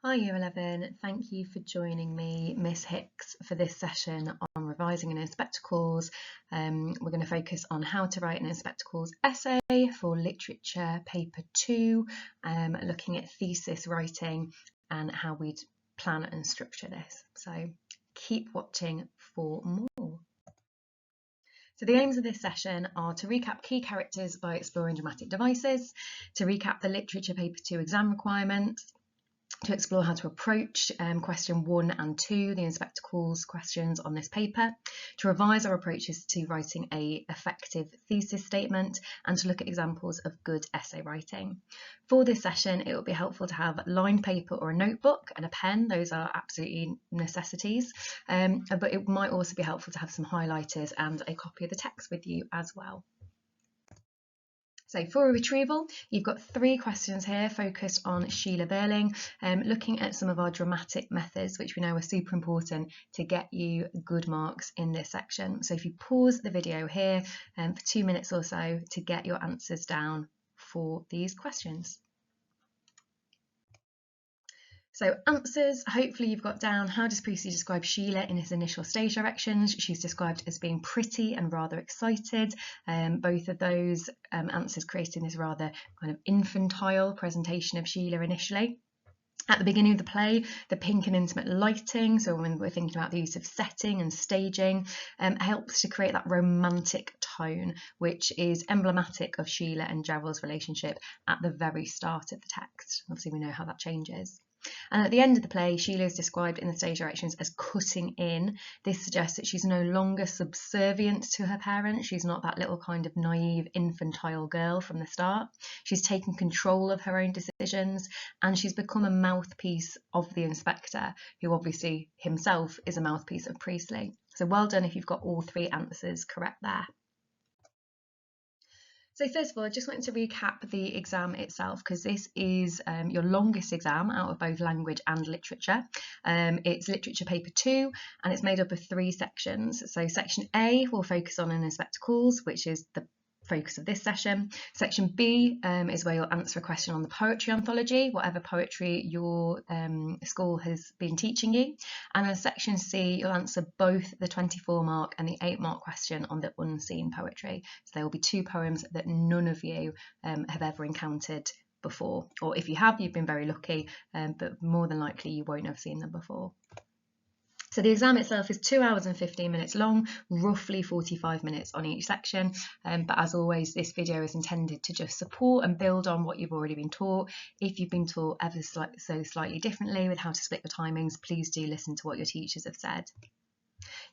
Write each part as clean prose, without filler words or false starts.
Hi Year 11, thank you for joining me, Miss Hicks, for this session on revising an Inspector Calls. We're going to focus on how to write an Inspector Calls essay for Literature Paper 2, looking at thesis writing and how we'd plan and structure this. So keep watching for more. So the aims of this session are to recap key characters by exploring dramatic devices, to recap the Literature Paper 2 exam requirements, to explore how to approach question 1 and 2, the Inspector Calls questions on this paper, to revise our approaches to writing an effective thesis statement, and to look at examples of good essay writing. For this session, it will be helpful to have lined paper or a notebook and a pen. Those are absolutely necessities, but it might also be helpful to have some highlighters and a copy of the text with you as well. So for a retrieval, you've got 3 questions here focused on Sheila Burling, looking at some of our dramatic methods, which we know are super important to get you good marks in this section. So if you pause the video here for 2 minutes or so to get your answers down for these questions. So answers, hopefully you've got down, how does Priestley describe Sheila in his initial stage directions? She's described as being pretty and rather excited. Both of those answers creating this rather kind of infantile presentation of Sheila initially. At the beginning of the play, the pink and intimate lighting, so when we're thinking about the use of setting and staging, helps to create that romantic tone, which is emblematic of Sheila and Gerald's relationship at the very start of the text. Obviously, we know how that changes. And at the end of the play, Sheila is described in the stage directions as cutting in. This suggests that she's no longer subservient to her parents. She's not that little kind of naive infantile girl from the start. She's taken control of her own decisions, and she's become a mouthpiece of the inspector, who obviously himself is a mouthpiece of Priestley. So well done if you've got all 3 answers correct there. So first of all, I just wanted to recap the exam itself, because this is your longest exam out of both language and literature. It's Literature Paper 2, and it's made up of 3 sections. So section A will focus on an Inspector Calls, which is the focus of this session. Section B is where you'll answer a question on the poetry anthology, whatever poetry your school has been teaching you. And then section C, you'll answer both the 24-mark and the 8-mark question on the unseen poetry. So there will be 2 poems that none of you have ever encountered before, or if you have, you've been very lucky, but more than likely you won't have seen them before. So the exam itself is 2 hours and 15 minutes long, roughly 45 minutes on each section. But as always, this video is intended to just support and build on what you've already been taught. If you've been taught ever so slightly differently with how to split the timings, please do listen to what your teachers have said.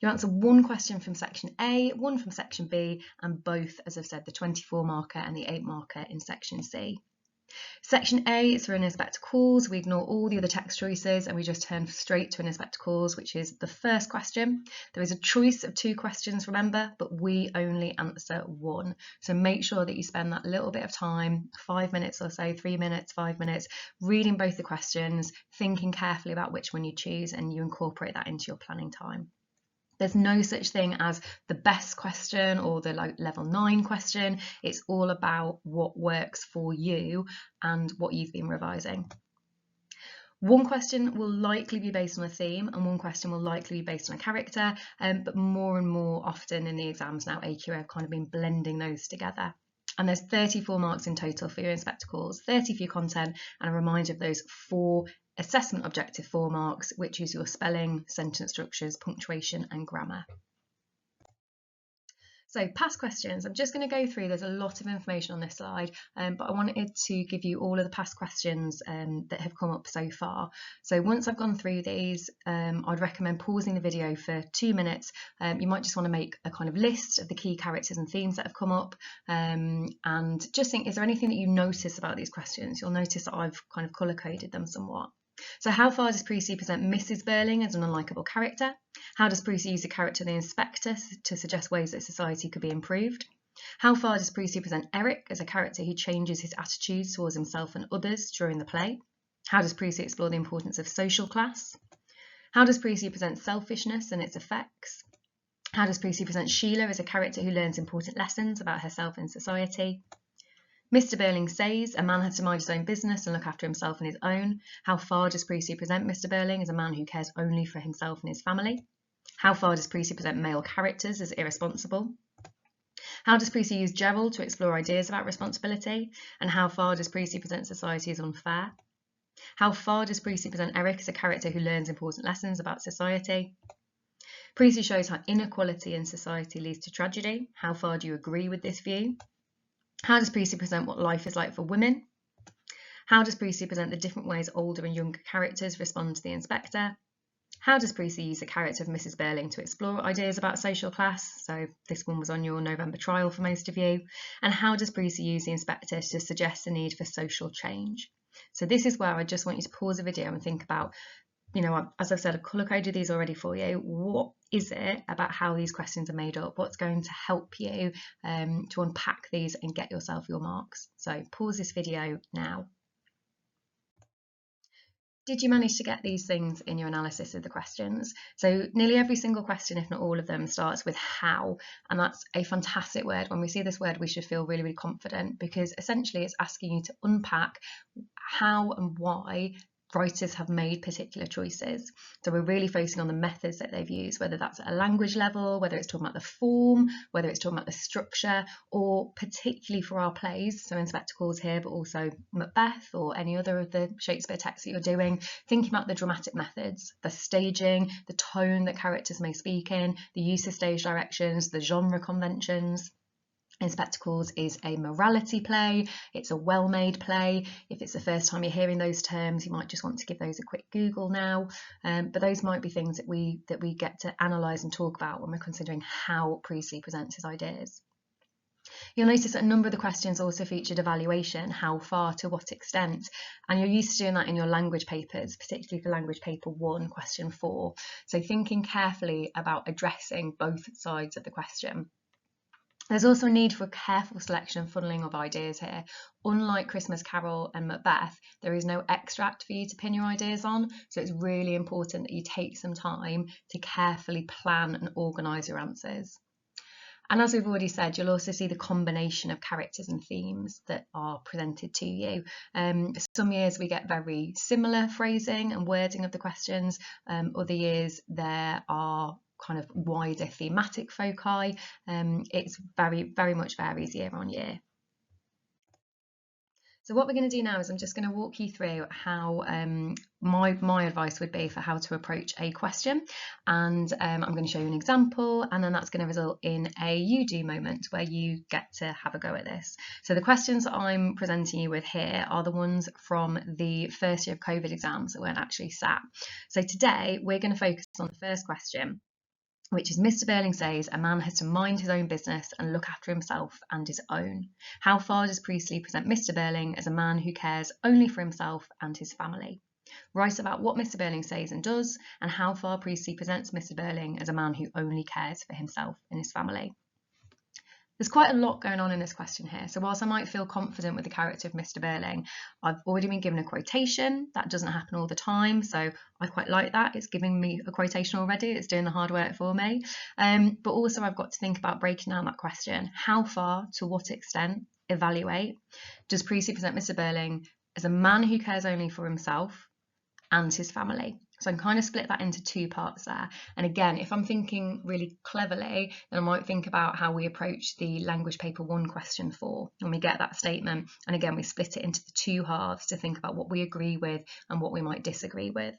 You answer 1 question from section A, 1 from section B, and both, as I've said, the 24 marker and the 8 marker in section C. Section A is for an Inspector Calls. We ignore all the other text choices and we just turn straight to an Inspector Calls, which is the first question. There is a choice of 2 questions, remember, but we only answer 1. So make sure that you spend that little bit of time, 5 minutes or so, 3 minutes, 5 minutes, reading both the questions, thinking carefully about which one you choose, and you incorporate that into your planning time. There's no such thing as the best question or the level 9 question. It's all about what works for you and what you've been revising. 1 question will likely be based on a theme, and 1 question will likely be based on a character, but more and more often in the exams now, AQA have kind of been blending those together. And there's 34 marks in total for your Inspector Calls, 30 for your content, and a reminder of those 4 assessment objective 4 marks, which is your spelling, sentence structures, punctuation and grammar. So past questions, I'm just going to go through, there's a lot of information on this slide, but I wanted to give you all of the past questions that have come up so far. So once I've gone through these, I'd recommend pausing the video for 2 minutes. You might just want to make a kind of list of the key characters and themes that have come up, and just think, is there anything that you notice about these questions? You'll notice that I've kind of colour-coded them somewhat. So how far does Priestley present Mrs. Burling as an unlikable character? How does Priestley use the character of the inspector to suggest ways that society could be improved? How far does Priestley present Eric as a character who changes his attitudes towards himself and others during the play? How does Priestley explore the importance of social class? How does Priestley present selfishness and its effects? How does Priestley present Sheila as a character who learns important lessons about herself and society? Mr. Birling says a man has to mind his own business and look after himself and his own. How far does Priestley present Mr. Birling as a man who cares only for himself and his family? How far does Priestley present male characters as irresponsible? How does Priestley use Gerald to explore ideas about responsibility? And how far does Priestley present society as unfair? How far does Priestley present Eric as a character who learns important lessons about society? Priestley shows how inequality in society leads to tragedy. How far do you agree with this view? How does Priestley present what life is like for women? How does Priestley present the different ways older and younger characters respond to the inspector? How does Priestley use the character of Mrs. Birling to explore ideas about social class? So this one was on your November trial for most of you. And how does Priestley use the inspector to suggest the need for social change? So this is where I just want you to pause the video and think about, as I've said, I've colour-coded these already for you. What is it about how these questions are made up? What's going to help you to unpack these and get yourself your marks? So pause this video now. Did you manage to get these things in your analysis of the questions? So nearly every single question, if not all of them, starts with how, and that's a fantastic word. When we see this word, we should feel really, really confident, because essentially it's asking you to unpack how and why writers have made particular choices. So we're really focusing on the methods that they've used, whether that's at a language level, whether it's talking about the form, whether it's talking about the structure, or particularly for our plays, so in Spectacles here, but also Macbeth or any other of the Shakespeare texts that you're doing, thinking about the dramatic methods, the staging, the tone that characters may speak in, the use of stage directions, the genre conventions. In Spectacles is a morality play, it's a well-made play. If it's the first time you're hearing those terms, you might just want to give those a quick Google now. But those might be things that we get to analyse and talk about when we're considering how Priestley presents his ideas. You'll notice that a number of the questions also featured evaluation, how far, to what extent, and you're used to doing that in your language papers, particularly for language paper 1, question 4. So thinking carefully about addressing both sides of the question. There's also a need for a careful selection and funneling of ideas here. Unlike Christmas Carol and Macbeth, there is no extract for you to pin your ideas on, so it's really important that you take some time to carefully plan and organise your answers. And as we've already said, you'll also see the combination of characters and themes that are presented to you. Some years we get very similar phrasing and wording of the questions. Other years there are kind of wider thematic foci. It's very much varies year on year. So what we're going to do now is I'm just going to walk you through how my advice would be for how to approach a question, and I'm going to show you an example, and then that's going to result in a you do moment where you get to have a go at this. So the questions that I'm presenting you with here are the ones from the first year of COVID exams that weren't actually sat. So today we're going to focus on the first question, which is Mr. Birling says a man has to mind his own business and look after himself and his own. How far does Priestley present Mr. Birling as a man who cares only for himself and his family? Write about what Mr. Birling says and does, and how far Priestley presents Mr. Birling as a man who only cares for himself and his family. There's quite a lot going on in this question here, so whilst I might feel confident with the character of Mr. Birling, I've already been given a quotation. That doesn't happen all the time, so I quite like that. It's giving me a quotation already, it's doing the hard work for me. But also I've got to think about breaking down that question. How far, to what extent, evaluate, does Priestley present Mr. Birling as a man who cares only for himself and his family? So I can kind of split that into two parts there. And again, if I'm thinking really cleverly, then I might think about how we approach the language paper 1 question 4 when we get that statement. And again, we split it into the two halves to think about what we agree with and what we might disagree with.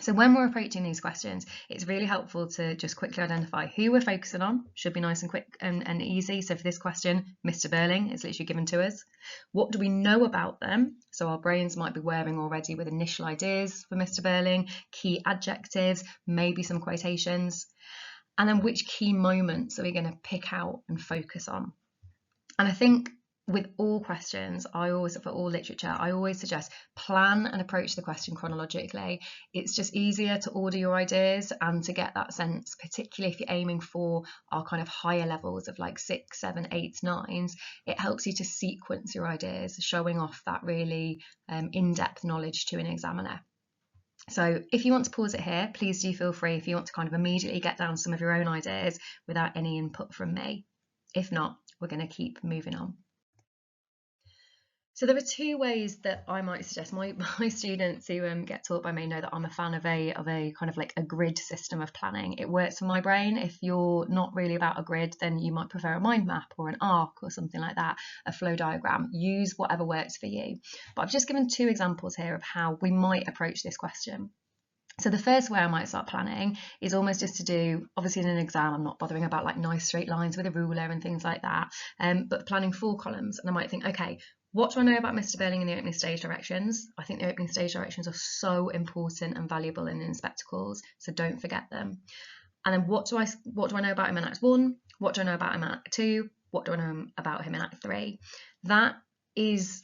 So when we're approaching these questions, it's really helpful to just quickly identify who we're focusing on. Should be nice and quick and easy. So for this question, Mr. Birling is literally given to us. What do we know about them? So our brains might be whirring already with initial ideas for Mr. Birling, key adjectives, maybe some quotations. And then which key moments are we going to pick out and focus on? And I think with all questions, for all literature, I always suggest plan and approach the question chronologically. It's just easier to order your ideas and to get that sense, particularly if you're aiming for our kind of higher levels of like 6, 7, 8, 9s. It helps you to sequence your ideas, showing off that really in-depth knowledge to an examiner. So if you want to pause it here, please do feel free if you want to kind of immediately get down some of your own ideas without any input from me. If not, we're going to keep moving on. So there are two ways that I might suggest my students who get taught by me know that I'm a fan of a kind of like a grid system of planning. It works for my brain. If you're not really about a grid, then you might prefer a mind map or an arc or something like that, a flow diagram. Use whatever works for you. But I've just given two examples here of how we might approach this question. So the first way I might start planning is almost just to do, obviously in an exam, I'm not bothering about like nice straight lines with a ruler and things like that, but planning 4 columns. And I might think, okay, what do I know about Mr. Burling in the opening stage directions? I think the opening stage directions are so important and valuable in spectacles, so don't forget them. And then what do I know about him in Act 1? What do I know about him in Act 2? What do I know about him in Act 3? That is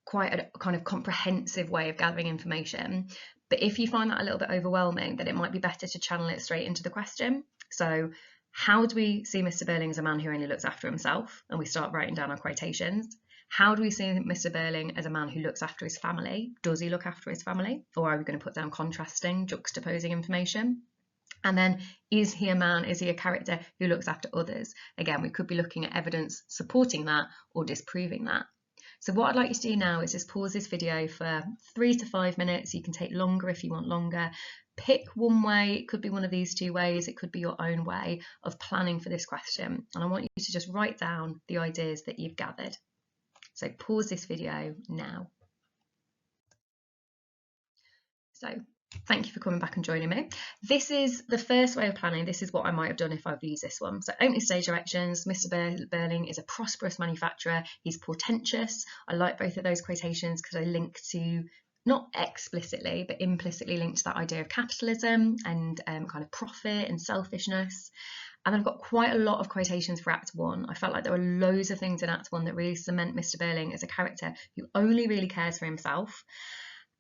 quite a kind of comprehensive way of gathering information. But if you find that a little bit overwhelming, then it might be better to channel it straight into the question. So how do we see Mr. Burling as a man who only looks after himself? And we start writing down our quotations. How do we see Mr. Burling as a man who looks after his family? Does he look after his family? Or are we going to put down contrasting, juxtaposing information? And then, is he a man, is he a character who looks after others? Again, we could be looking at evidence supporting that or disproving that. So what I'd like you to do now is just pause this video for 3 to 5 minutes. You can take longer if you want longer. Pick one way. It could be one of these two ways. It could be your own way of planning for this question. And I want you to just write down the ideas that you've gathered. So pause this video now. So thank you for coming back and joining me. This is the first way of planning. This is what I might have done if I've used this one. So opening stage directions, Mr. Burling is a prosperous manufacturer. He's portentous. I like both of those quotations because they link to, not explicitly, but implicitly linked to that idea of capitalism and kind of profit and selfishness. And I've got quite a lot of quotations for Act 1. I felt like there were loads of things in Act 1 that really cement Mr. Burling as a character who only really cares for himself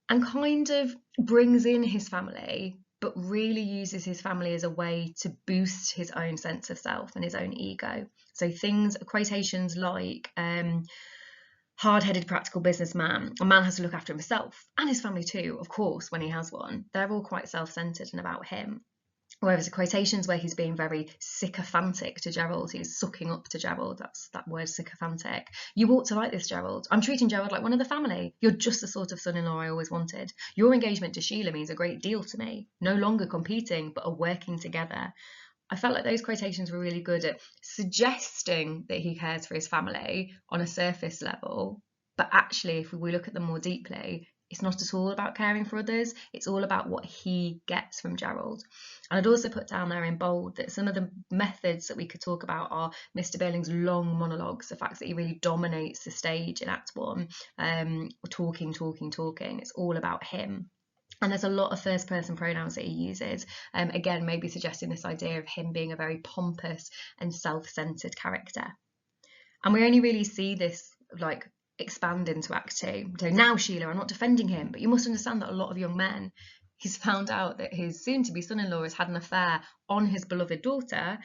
and kind of brings in his family, but really uses his family as a way to boost his own sense of self and his own ego. So things, quotations like, hard-headed practical businessman, a man has to look after himself and his family too, of course, when he has one. They're all quite self-centered and about him. Whereas the quotations where he's being very sycophantic to Gerald, he's sucking up to Gerald, that's that word, sycophantic. You ought to like this, Gerald. I'm treating Gerald like one of the family. You're just the sort of son-in-law I always wanted. Your engagement to Sheila means a great deal to me. No longer competing, but are working together. I felt like those quotations were really good at suggesting that he cares for his family on a surface level, but actually, if we look at them more deeply, it's not at all about caring for others. It's all about what he gets from Gerald. And I'd also put down there in bold that some of the methods that we could talk about are Mr. Burling's long monologues, the fact that he really dominates the stage in Act 1, talking. It's all about him. And there's a lot of first person pronouns that he uses, again, maybe suggesting this idea of him being a very pompous and self-centered character. And we only really see this like expand into Act 2. So now, Sheila, I'm not defending him, but you must understand that a lot of young men, he's found out that his soon-to-be son-in-law has had an affair on his beloved daughter,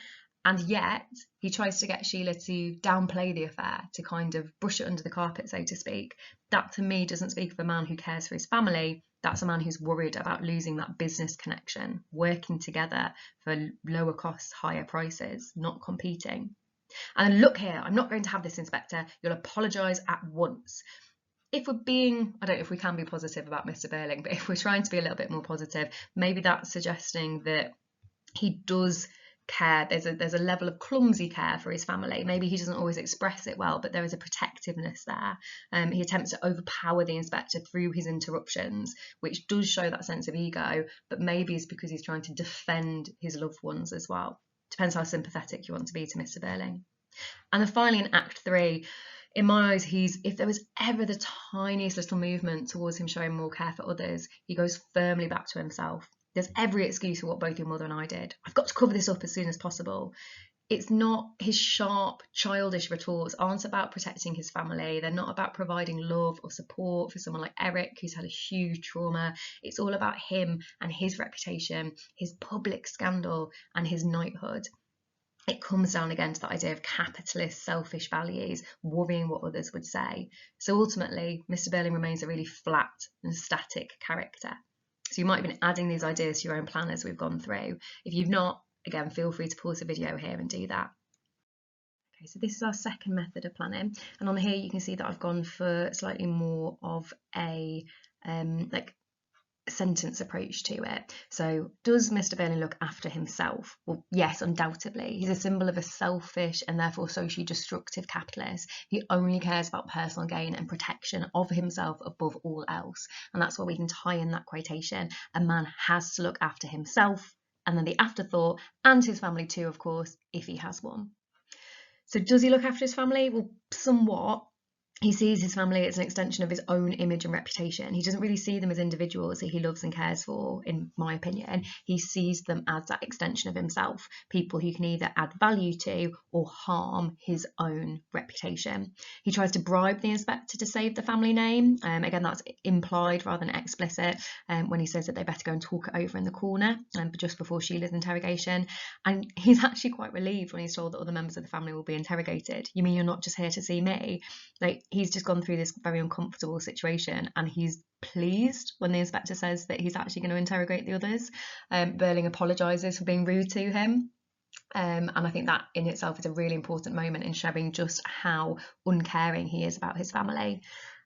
and yet he tries to get Sheila to downplay the affair, to kind of brush it under the carpet, so to speak. That, to me, doesn't speak of a man who cares for his family. That's a man who's worried about losing that business connection, working together for lower costs, higher prices, not competing. And look here, I'm not going to have this, Inspector. You'll apologise at once. If we're being, I don't know if we can be positive about Mr. Burling, but if we're trying to be a little bit more positive, maybe that's suggesting that he does care. There's a level of clumsy care for his family. Maybe he doesn't always express it well, but there is a protectiveness there. He attempts to overpower the inspector through his interruptions, which does show that sense of ego, but maybe it's because he's trying to defend his loved ones as well. Depends how sympathetic you want to be to Mr. Burling. And then finally in Act 3, in my eyes, if there was ever the tiniest little movement towards him showing more care for others, he goes firmly back to himself. There's every excuse for what both your mother and I did. I've got to cover this up as soon as possible. It's not, his sharp, childish retorts aren't about protecting his family. They're not about providing love or support for someone like Eric, who's had a huge trauma. It's all about him and his reputation, his public scandal, and his knighthood. It comes down again to the idea of capitalist, selfish values, worrying what others would say. So ultimately, Mr. Burling remains a really flat and static character. So you might have been adding these ideas to your own plan as we've gone through. If you've not, again, feel free to pause the video here and do that. Okay, so this is our second method of planning, and on here you can see that I've gone for slightly more of a like sentence approach to it. So does Mr. Burling look after himself? Well, yes, undoubtedly. He's a symbol of a selfish and therefore socially destructive capitalist. He only cares about personal gain and protection of himself above all else. And that's why we can tie in that quotation. A man has to look after himself, and then the afterthought, and his family too, of course, if he has one. So does he look after his family? Well, somewhat. He sees his family as an extension of his own image and reputation. He doesn't really see them as individuals that he loves and cares for, in my opinion. He sees them as that extension of himself, people who can either add value to or harm his own reputation. He tries to bribe the inspector to save the family name. Again, that's implied rather than explicit when he says that they better go and talk it over in the corner just before Sheila's interrogation. And he's actually quite relieved when he's told that other members of the family will be interrogated. You mean you're not just here to see me? Like, he's just gone through this very uncomfortable situation, and he's pleased when the inspector says that he's actually going to interrogate the others. Burling apologises for being rude to him. And I think that in itself is a really important moment in showing just how uncaring he is about his family.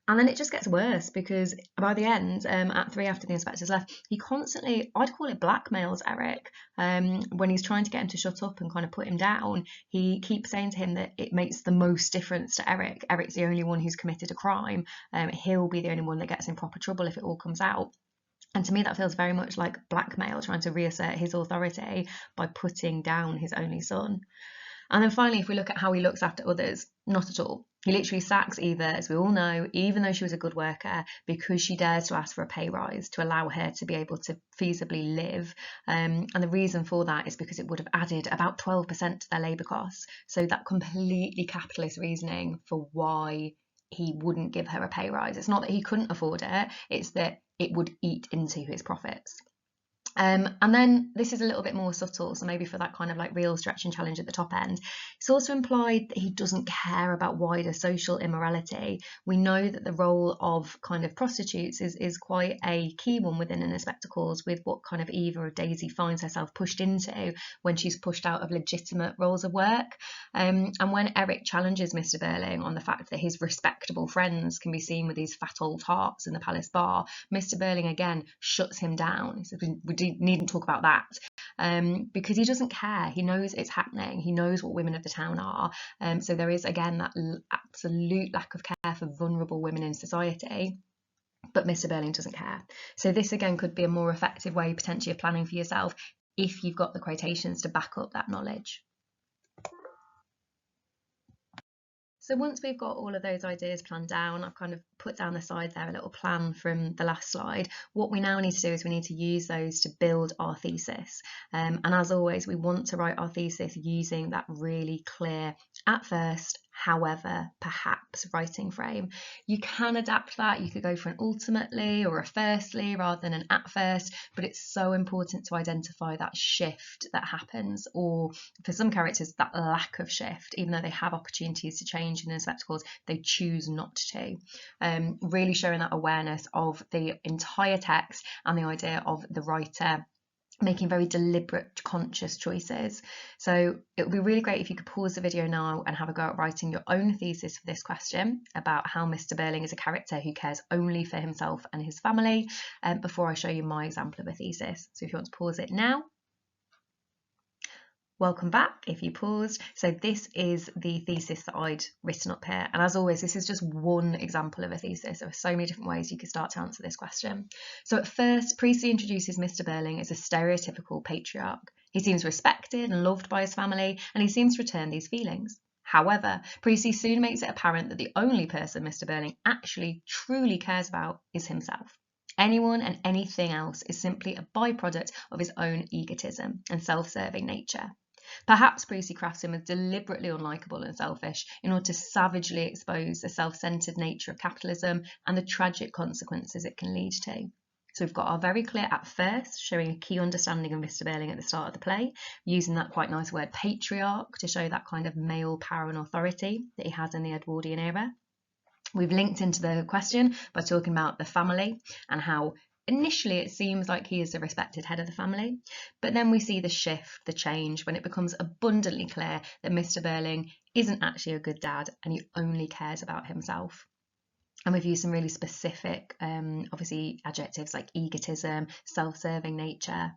And then it just gets worse, because by the end, at 3 after the inspector's left, he constantly, I'd call it blackmails Eric. When he's trying to get him to shut up and kind of put him down, he keeps saying to him that it makes the most difference to Eric. Eric's the only one who's committed a crime. He'll be the only one that gets in proper trouble if it all comes out. And to me, that feels very much like blackmail, trying to reassert his authority by putting down his only son. And then finally, if we look at how he looks after others, not at all. He literally sacks Eva, as we all know, even though she was a good worker, because she dares to ask for a pay rise to allow her to be able to feasibly live. And the reason for that is because it would have added about 12% to their labour costs. So that completely capitalist reasoning for why he wouldn't give her a pay rise. It's not that he couldn't afford it, it's that it would eat into his profits. And then this is a little bit more subtle, so maybe for that kind of like real stretch and challenge at the top end. It's also implied that he doesn't care about wider social immorality. We know that the role of kind of prostitutes is quite a key one within Inner Spectacles, with what kind of Eva or Daisy finds herself pushed into when she's pushed out of legitimate roles of work. And when Eric challenges Mr. Burling on the fact that his respectable friends can be seen with these fat old tarts in the Palace bar, Mr. Burling again shuts him down. He says, we needn't talk about that, because he doesn't care. He knows it's happening. He knows what women of the town are. So there is again that absolute lack of care for vulnerable women in society. But Mr. Burling doesn't care. So this again could be a more effective way potentially of planning for yourself if you've got the quotations to back up that knowledge. So once we've got all of those ideas planned down, I've kind of put down the side there a little plan from the last slide. What we now need to do is we need to use those to build our thesis. And as always, we want to write our thesis using that really clear, at first, however, perhaps writing frame. You can adapt that. You could go for an ultimately or a firstly rather than an at first, but it's so important to identify that shift that happens, or for some characters, that lack of shift. Even though they have opportunities to change in their spectacles, they choose not to. Really showing that awareness of the entire text and the idea of the writer making very deliberate, conscious choices. So it would be really great if you could pause the video now and have a go at writing your own thesis for this question about how Mr. Burling is a character who cares only for himself and his family, before I show you my example of a thesis. So if you want to pause it now. Welcome back if you paused. So this is the thesis that I'd written up here. And as always, this is just one example of a thesis. There are so many different ways you could start to answer this question. So at first, Priestley introduces Mr. Burling as a stereotypical patriarch. He seems respected and loved by his family, and he seems to return these feelings. However, Priestley soon makes it apparent that the only person Mr. Burling actually truly cares about is himself. Anyone and anything else is simply a byproduct of his own egotism and self-serving nature. Perhaps Priestley crafts him as deliberately unlikable and selfish in order to savagely expose the self-centered nature of capitalism and the tragic consequences it can lead to. So we've got our very clear at first, showing a key understanding of Mr. Burling at the start of the play, using that quite nice word patriarch to show that kind of male power and authority that he has in the Edwardian era. We've linked into the question by talking about the family and how initially it seems like he is the respected head of the family, but then we see the shift, the change, when it becomes abundantly clear that Mr. Burling isn't actually a good dad and he only cares about himself. And we've used some really specific, obviously, adjectives like egotism, self-serving nature.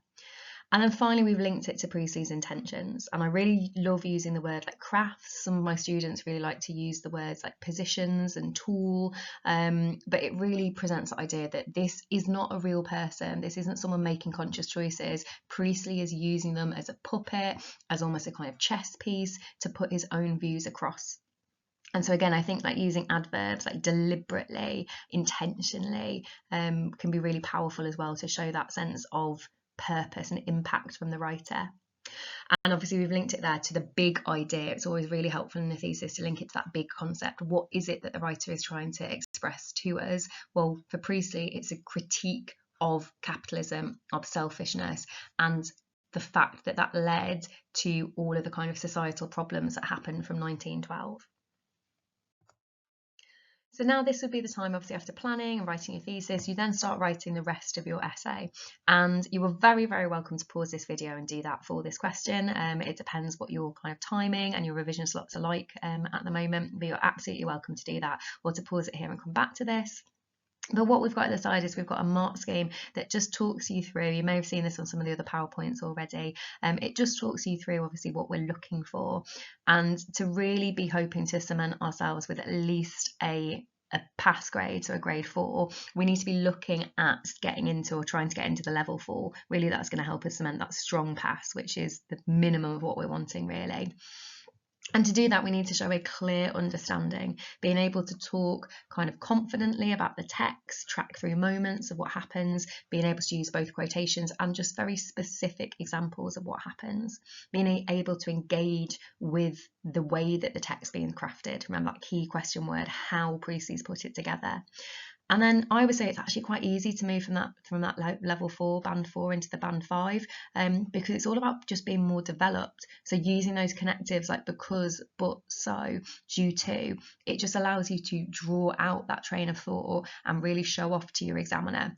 And then finally, we've linked it to Priestley's intentions. And I really love using the word like crafts. Some of my students really like to use the words like positions and tool. But it really presents the idea that this is not a real person. This isn't someone making conscious choices. Priestley is using them as a puppet, as almost a kind of chess piece to put his own views across. And so again, I think like using adverbs like deliberately, intentionally, can be really powerful as well to show that sense of purpose and impact from the writer. And obviously we've linked it there to the big idea. It's always really helpful in a thesis to link it to that big concept. What is it that the writer is trying to express to us? Well, for Priestley, it's a critique of capitalism, of selfishness, and the fact that that led to all of the kind of societal problems that happened from 1912. So now this would be the time, obviously, after planning and writing your thesis, you then start writing the rest of your essay. And you are very, very welcome to pause this video and do that for this question. It depends what your kind of timing and your revision slots are like at the moment, but you're absolutely welcome to do that or to pause it here and come back to this. But what we've got at the side is we've got a mark scheme that just talks you through. You may have seen this on some of the other PowerPoints already. It just talks you through obviously what we're looking for, and to really be hoping to cement ourselves with at least a pass grade, so a grade 4, we need to be looking at getting into or trying to get into the level 4. Really, that's going to help us cement that strong pass, which is the minimum of what we're wanting really. And to do that, we need to show a clear understanding, being able to talk kind of confidently about the text, track through moments of what happens, being able to use both quotations and just very specific examples of what happens, being able to engage with the way that the text being crafted. Remember that key question word, how Priestley's put it together. And then I would say it's actually quite easy to move from that level 4, band 4 into the band 5, because it's all about just being more developed. So using those connectives like because, but, so, due to, it just allows you to draw out that train of thought and really show off to your examiner.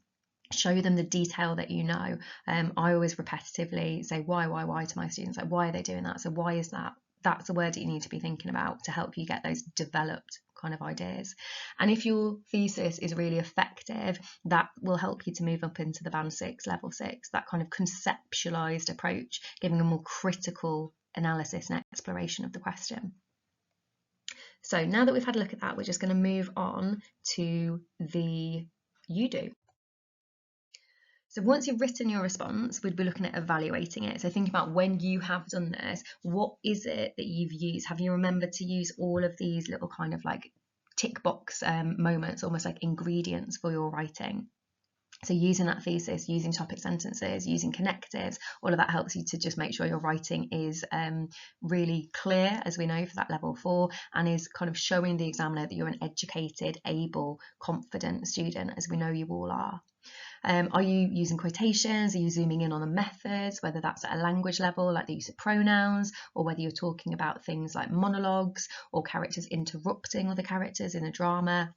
Show them the detail that you know. I always repetitively say why to my students, like why are they doing that? So why is that? That's the word that you need to be thinking about to help you get those developed kind of ideas. And if your thesis is really effective, that will help you to move up into the band 6, level 6, that kind of conceptualized approach, giving a more critical analysis and exploration of the question. So now that we've had a look at that, we're just going to move on to the you do. So once you've written your response, we'd be looking at evaluating it. So think about when you have done this, what is it that you've used? Have you remembered to use all of these little kind of like tick box moments, almost like ingredients for your writing? So using that thesis, using topic sentences, using connectives, all of that helps you to just make sure your writing is really clear, as we know, for that level 4, and is kind of showing the examiner that you're an educated, able, confident student, as we know you all are. Are you using quotations? Are you zooming in on the methods, whether that's at a language level, like the use of pronouns, or whether you're talking about things like monologues or characters interrupting other characters in a drama?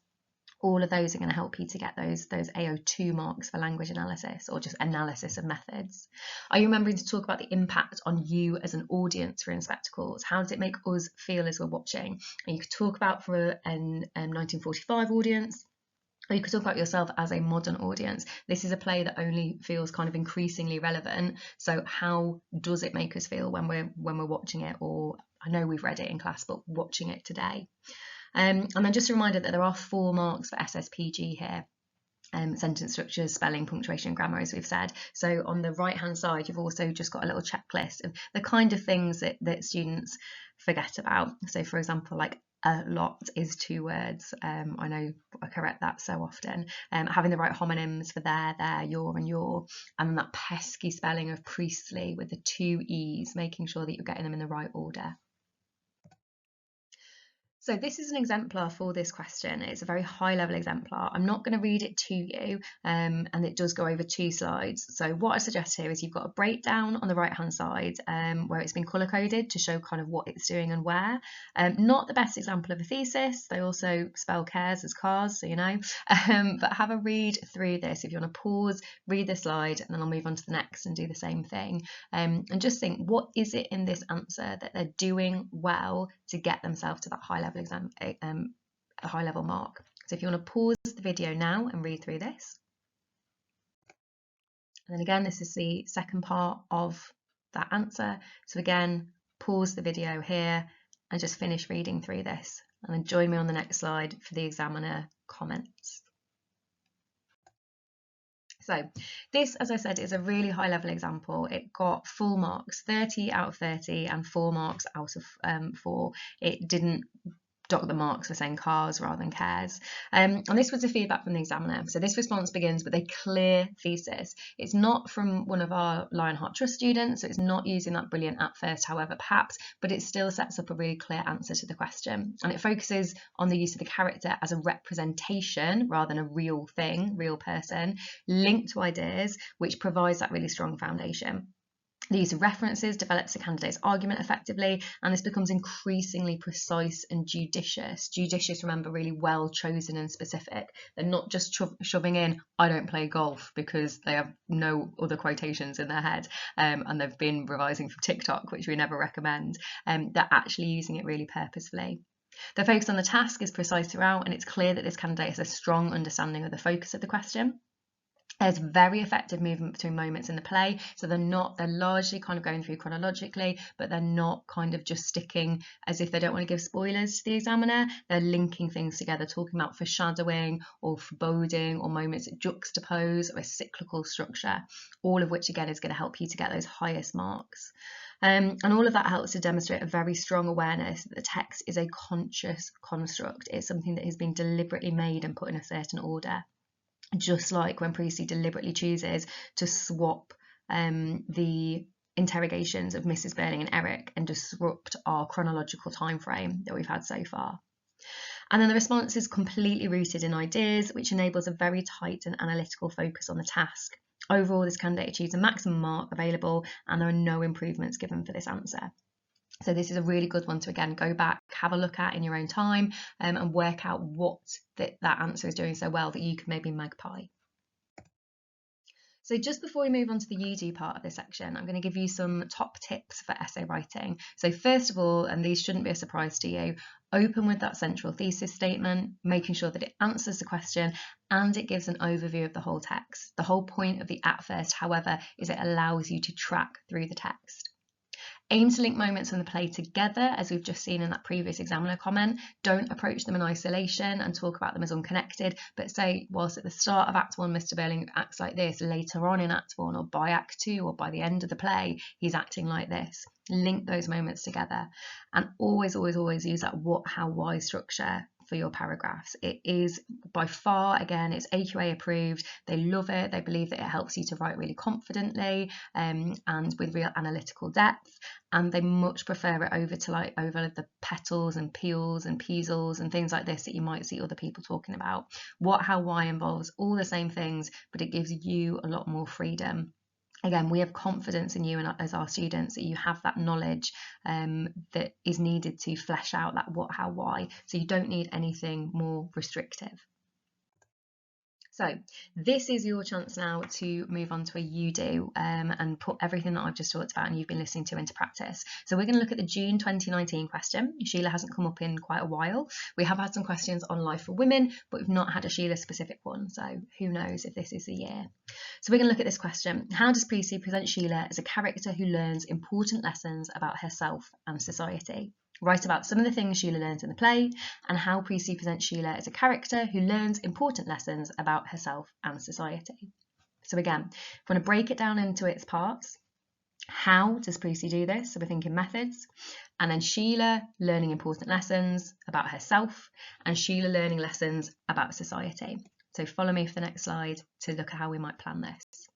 All of those are going to help you to get those AO2 marks for language analysis or just analysis of methods. Are you remembering to talk about the impact on you as an audience for In Spectacles? How does it make us feel as we're watching? And you could talk about for an 1945 audience, or you could talk about yourself as a modern audience. This is a play that only feels kind of increasingly relevant. So how does it make us feel when we're watching it? Or I know we've read it in class, but watching it today. And then just a reminder that there are 4 marks for SSPG here. Sentence structures, spelling, punctuation and grammar, as we've said. So on the right hand side, you've also just got a little checklist of the kind of things that students forget about. So for example, like a lot is 2 words. I know I correct that so often. Having the right homonyms for their, your and your, and then that pesky spelling of Priestley with the 2 E's, making sure that you're getting them in the right order. So this is an exemplar for this question. It's a very high level exemplar. I'm not going to read it to you, and it does go over 2 slides. So what I suggest here is you've got a breakdown on the right hand side where it's been colour coded to show kind of what it's doing and where. Not the best example of a thesis. They also spell cares as cars, so you know, but have a read through this. If you want to pause, read the slide, and then I'll move on to the next and do the same thing. And just think, what is it in this answer that they're doing well to get themselves to that high level exam, a high level mark. So if you want to pause the video now and read through this. And then again, this is the second part of that answer. So again, pause the video here and just finish reading through this. And then join me on the next slide for the examiner comments. So this, as I said, is a really high level example. It got full marks, 30 out of 30 and 4 marks out of 4. It didn't dock the marks for saying cars rather than cares. And this was the feedback from the examiner. So this response begins with a clear thesis. It's not from one of our Lionheart Trust students, so it's not using that brilliant at first, however, perhaps, but it still sets up a really clear answer to the question. And it focuses on the use of the character as a representation rather than a real thing, real person, linked to ideas, which provides that really strong foundation. The use of references develops the candidate's argument effectively, and this becomes increasingly precise and judicious. Judicious, remember, really well chosen and specific. They're not just shoving in, I don't play golf, because they have no other quotations in their head, and they've been revising from TikTok, which we never recommend. They're actually using it really purposefully. The focus on the task is precise throughout, and it's clear that this candidate has a strong understanding of the focus of the question. There's very effective movement between moments in the play, so they're largely kind of going through chronologically, but they're not kind of just sticking as if they don't want to give spoilers to the examiner. They're linking things together, talking about foreshadowing or foreboding or moments that juxtapose or a cyclical structure, all of which again is going to help you to get those highest marks. And all of that helps to demonstrate a very strong awareness that the text is a conscious construct. It's something that has been deliberately made and put in a certain order. Just like when Precy deliberately chooses to swap the interrogations of Mrs. Burning and Eric and disrupt our chronological time frame that we've had so far. And then the response is completely rooted in ideas, which enables a very tight and analytical focus on the task. Overall, this candidate achieves a maximum mark available, and there are no improvements given for this answer. So this is a really good one to, again, go back, have a look at in your own time, and work out what that answer is doing so well that you can maybe magpie. So just before we move on to the you do part of this section, I'm going to give you some top tips for essay writing. So first of all, and these shouldn't be a surprise to you, open with that central thesis statement, making sure that it answers the question and it gives an overview of the whole text. The whole point of the at first, however, is it allows you to track through the text. Aim to link moments from the play together, as we've just seen in that previous examiner comment. Don't approach them in isolation and talk about them as unconnected, but say, whilst at the start of Act 1, Mr. Burling acts like this, later on in Act 1 or by Act 2 or by the end of the play, he's acting like this. Link those moments together, and always, always, always use that what, how, why structure for your paragraphs. It is by far, again, it's AQA approved. They love it. They believe that it helps you to write really confidently and with real analytical depth. And they much prefer it over the petals and peels and peasels and things like this that you might see other people talking about. What, how, why involves all the same things, but it gives you a lot more freedom. Again, we have confidence in you and as our students that you have that knowledge that is needed to flesh out that what, how, why. So you don't need anything more restrictive. So this is your chance now to move on to a you do and put everything that I've just talked about and you've been listening to into practice. So we're going to look at the June 2019 question. Sheila hasn't come up in quite a while. We have had some questions on life for women, but we've not had a Sheila specific one. So who knows if this is the year. So we're going to look at this question. How does Precy present Sheila as a character who learns important lessons about herself and society? Write about some of the things Sheila learns in the play and how Precy presents Sheila as a character who learns important lessons about herself and society. So again, if we want to break it down into its parts, how does Precy do this? So we're thinking methods, and then Sheila learning important lessons about herself and Sheila learning lessons about society. So follow me for the next slide to look at how we might plan this.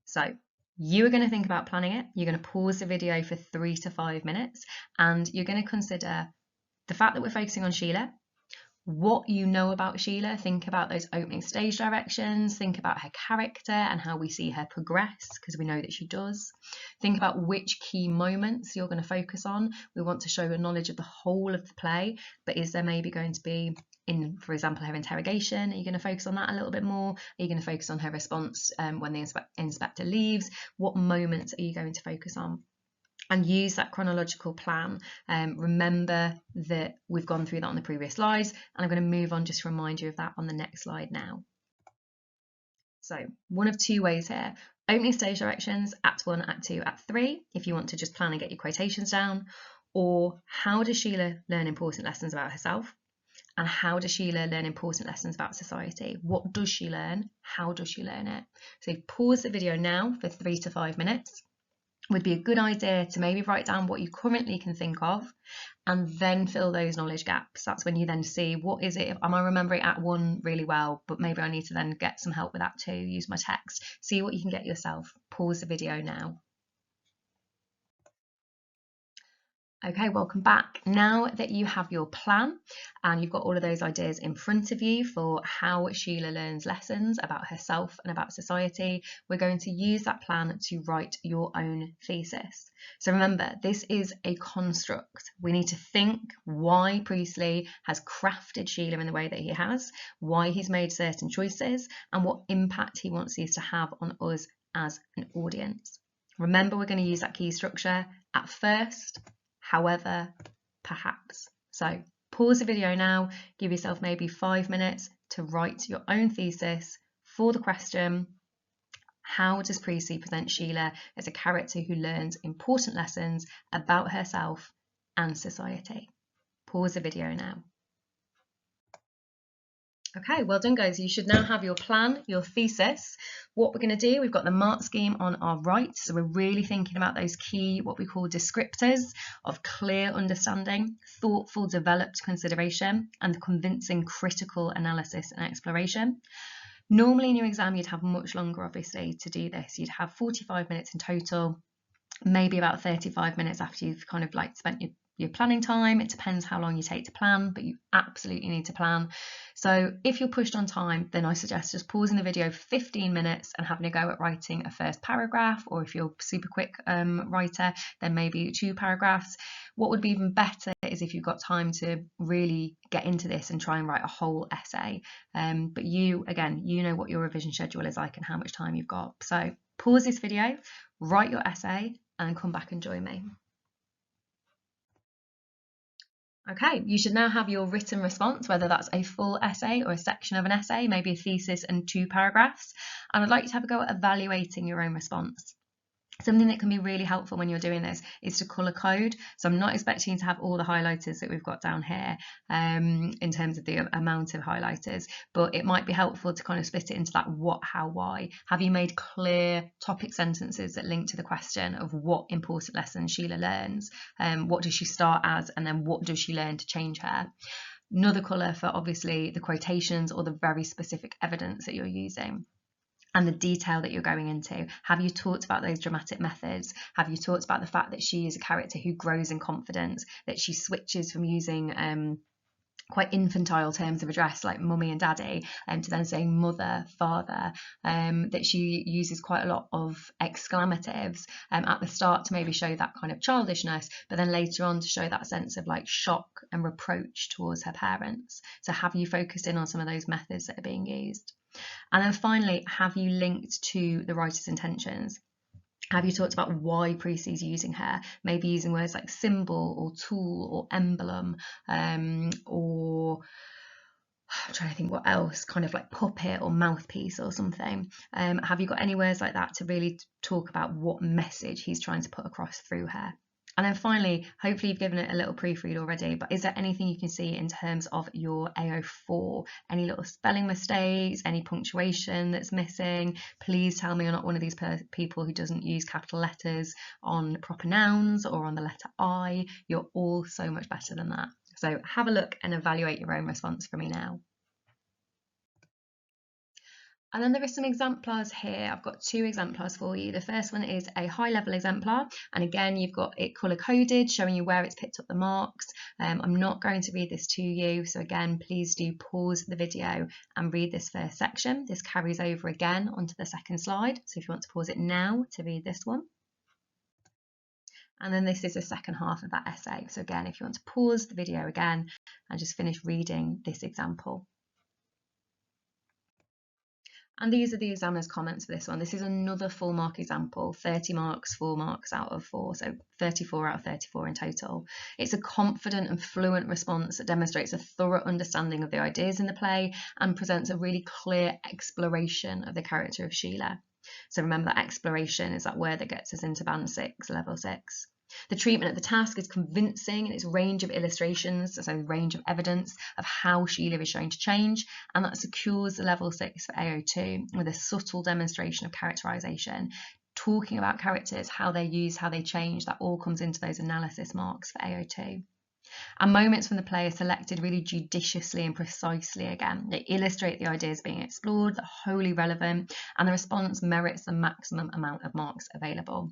So you are going to think about planning it. You're going to pause the video for 3 to 5 minutes and you're going to consider the fact that we're focusing on Sheila, what you know about Sheila. Think about those opening stage directions, think about her character and how we see her progress, because we know that she does. Think about which key moments you're going to focus on. We want to show a knowledge of the whole of the play, but is there maybe going to be, in, for example, her interrogation, are you going to focus on that a little bit more? Are you going to focus on her response when the inspector leaves? What moments are you going to focus on? And use that chronological plan. Remember that we've gone through that on the previous slides, and I'm going to move on just to remind you of that on the next slide now. So one of two ways here: opening stage directions, Act 1, Act 2, Act 3, if you want to just plan and get your quotations down, or how does Sheila learn important lessons about herself? And how does Sheila learn important lessons about society? What does she learn? How does she learn it? So pause the video now for 3 to 5 minutes. Would be a good idea to maybe write down what you currently can think of and then fill those knowledge gaps. That's when you then see, what is it? Am I remembering Act 1 really well, but maybe I need to then get some help with Act 2, use my text. See what you can get yourself. Pause the video now. Okay, welcome back. Now that you have your plan and you've got all of those ideas in front of you for how Sheila learns lessons about herself and about society, we're going to use that plan to write your own thesis. So remember, this is a construct. We need to think why Priestley has crafted Sheila in the way that he has, why he's made certain choices, and what impact he wants these to have on us as an audience. Remember, we're going to use that key structure at first, however, perhaps. So pause the video now, give yourself maybe 5 minutes to write your own thesis for the question, how does Priestley present Sheila as a character who learns important lessons about herself and society? Pause the video now. Okay, well done guys. You should now have your plan, your thesis. What we're going to do, we've got the mark scheme on our right, so we're really thinking about those key, what we call descriptors of clear understanding, thoughtful developed consideration, and convincing critical analysis and exploration. Normally in your exam you'd have much longer obviously to do this. You'd have 45 minutes in total, maybe about 35 minutes after you've kind of like spent your planning time. It depends how long you take to plan, but you absolutely need to plan. So if you're pushed on time, then I suggest just pausing the video for 15 minutes and having a go at writing a first paragraph, or if you're a super quick writer, then maybe 2 paragraphs. What would be even better is if you've got time to really get into this and try and write a whole essay. But you, again, you know what your revision schedule is like and how much time you've got. So pause this video, write your essay, and come back and join me. Okay, you should now have your written response, whether that's a full essay or a section of an essay, maybe a thesis and 2 paragraphs. And I'd like you to have a go at evaluating your own response. Something that can be really helpful when you're doing this is to colour code. So I'm not expecting you to have all the highlighters that we've got down here in terms of the amount of highlighters, but it might be helpful to kind of split it into that what, how, why. Have you made clear topic sentences that link to the question of what important lessons Sheila learns? What does she start as, and then what does she learn to change her? Another colour for obviously the quotations or the very specific evidence that you're using, and the detail that you're going into. Have you talked about those dramatic methods? Have you talked about the fact that she is a character who grows in confidence, that she switches from using quite infantile terms of address like mummy and daddy to then saying mother, father, that she uses quite a lot of exclamatives at the start to maybe show that kind of childishness, but then later on to show that sense of like shock and reproach towards her parents. So have you focused in on some of those methods that are being used? And then finally, have you linked to the writer's intentions? Have you talked about why Priestley's using her? Maybe using words like symbol or tool or emblem, or I'm trying to think what else, kind of like puppet or mouthpiece or something. Have you got any words like that to really talk about what message he's trying to put across through her? And then finally, hopefully you've given it a little proofread already, but is there anything you can see in terms of your AO4? Any little spelling mistakes, any punctuation that's missing? Please tell me you're not one of these people who doesn't use capital letters on proper nouns or on the letter I. You're all so much better than that. So have a look and evaluate your own response for me now. And then there are some exemplars here. I've got 2 exemplars for you. The first one is a high-level exemplar, and again, you've got it colour-coded, showing you where it's picked up the marks. I'm not going to read this to you, so again, please do pause the video and read this first section. This carries over again onto the second slide, so if you want to pause it now to read this one. And then this is the second half of that essay. So again, if you want to pause the video again and just finish reading this example. And these are the examiner's comments for this one. This is another full mark example, 30 marks, 4 marks out of 4, so 34 out of 34 in total. It's a confident and fluent response that demonstrates a thorough understanding of the ideas in the play and presents a really clear exploration of the character of Sheila. So remember that exploration is that word that gets us into band 6, level 6. The treatment of the task is convincing in its range of illustrations, so range of evidence of how Sheila is shown to change, and that secures the level 6 for AO2 with a subtle demonstration of characterisation, talking about characters, how they're used, how they change. That all comes into those analysis marks for AO2. And moments from the play are selected really judiciously and precisely again. They illustrate the ideas being explored, they're wholly relevant, and the response merits the maximum amount of marks available,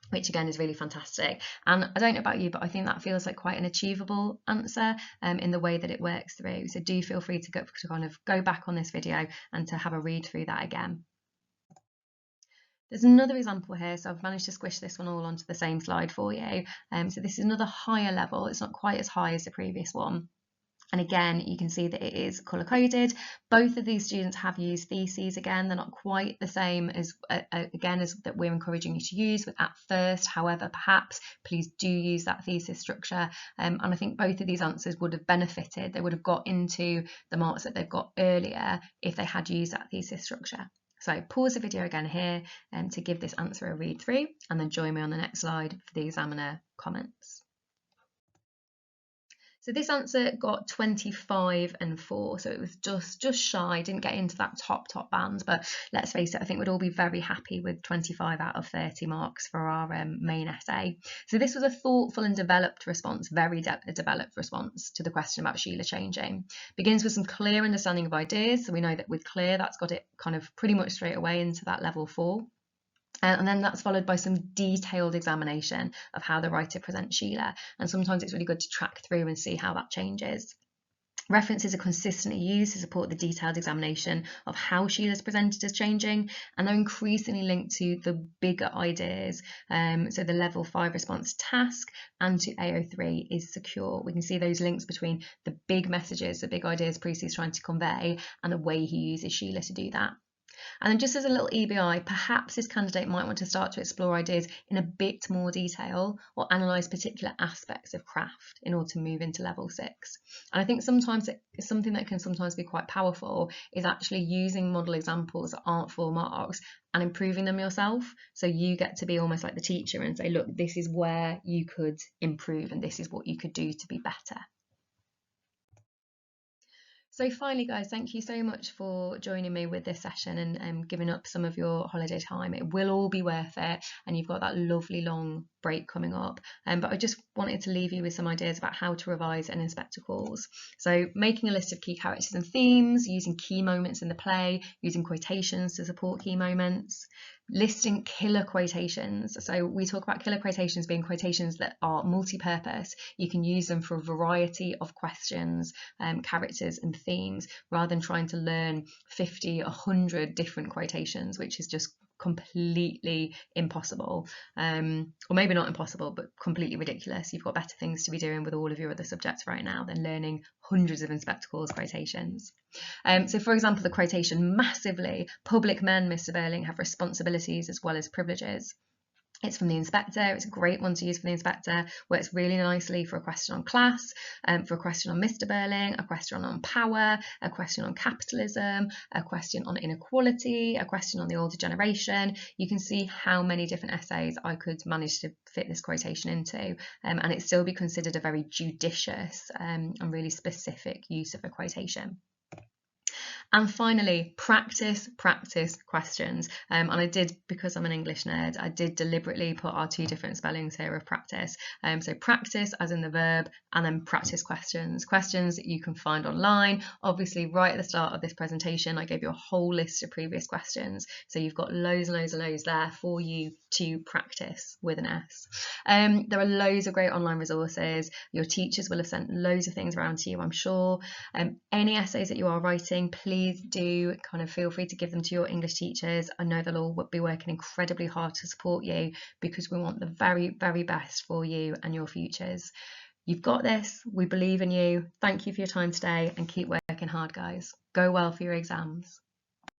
which again is really fantastic. And I don't know about you, but I think that feels like quite an achievable answer in the way that it works through. So do feel free to kind of go back on this video and to have a read through that again. There's another example here, so I've managed to squish this one all onto the same slide for you. So this is another higher level. It's not quite as high as the previous one. And again, you can see that it is colour-coded. Both of these students have used theses again. They're not quite the same as, again, as that we're encouraging you to use with at first. However, perhaps please do use that thesis structure. And I think both of these answers would have benefited. They would have got into the marks that they've got earlier if they had used that thesis structure. So pause the video again here to give this answer a read through, and then join me on the next slide for the examiner comments. So this answer got 25 and 4, so it was just shy, didn't get into that top band, but let's face it, I think we'd all be very happy with 25 out of 30 marks for our main essay. So this was a thoughtful and developed response, very developed response to the question about Sheila changing. Begins with some clear understanding of ideas, so we know that with clear, that's got it kind of pretty much straight away into that level 4. And then that's followed by some detailed examination of how the writer presents Sheila. And sometimes it's really good to track through and see how that changes. References are consistently used to support the detailed examination of how Sheila is presented as changing, and they're increasingly linked to the bigger ideas. So the level 5 response task and to AO3 is secure. We can see those links between the big messages, the big ideas Precy's trying to convey, and the way he uses Sheila to do that. And then just as a little EBI, perhaps this candidate might want to start to explore ideas in a bit more detail or analyse particular aspects of craft in order to move into level 6. And I think sometimes it's something that can sometimes be quite powerful is actually using model examples that aren't full marks and improving them yourself. So you get to be almost like the teacher and say, look, this is where you could improve and this is what you could do to be better. So finally, guys, thank you so much for joining me with this session and giving up some of your holiday time. It will all be worth it, and you've got that lovely long break coming up. But I just wanted to leave you with some ideas about how to revise and inspector calls. So making a list of key characters and themes, using key moments in the play, using quotations to support key moments, listing killer quotations. So we talk about killer quotations being quotations that are multi-purpose. You can use them for a variety of questions, characters and themes, rather than trying to learn 50, 100 different quotations, which is just completely impossible, or maybe not impossible, but completely ridiculous. You've got better things to be doing with all of your other subjects right now than learning hundreds of inspector calls quotations. So for example, the quotation massively, public men, Mr. Burling, have responsibilities as well as privileges. It's from the inspector. It's a great one to use for the inspector. Works really nicely for a question on class, for a question on Mr. Burling, a question on power, a question on capitalism, a question on inequality, a question on the older generation. You can see how many different essays I could manage to fit this quotation into, and it still be considered a very judicious and really specific use of a quotation. And finally, practice questions. And I did, because I'm an English nerd, I did deliberately put our 2 different spellings here of practice. So practice as in the verb, and then practice questions that you can find online. Obviously, right at the start of this presentation, I gave you a whole list of previous questions. So you've got loads and loads and loads there for you to practice with an S. There are loads of great online resources. Your teachers will have sent loads of things around to you, I'm sure. Any essays that you are writing, please do kind of feel free to give them to your English teachers. I know they'll all be working incredibly hard to support you, because we want the very, very best for you and your futures. You've got this. We believe in you. Thank you for your time today, and keep working hard, guys. Go well for your exams.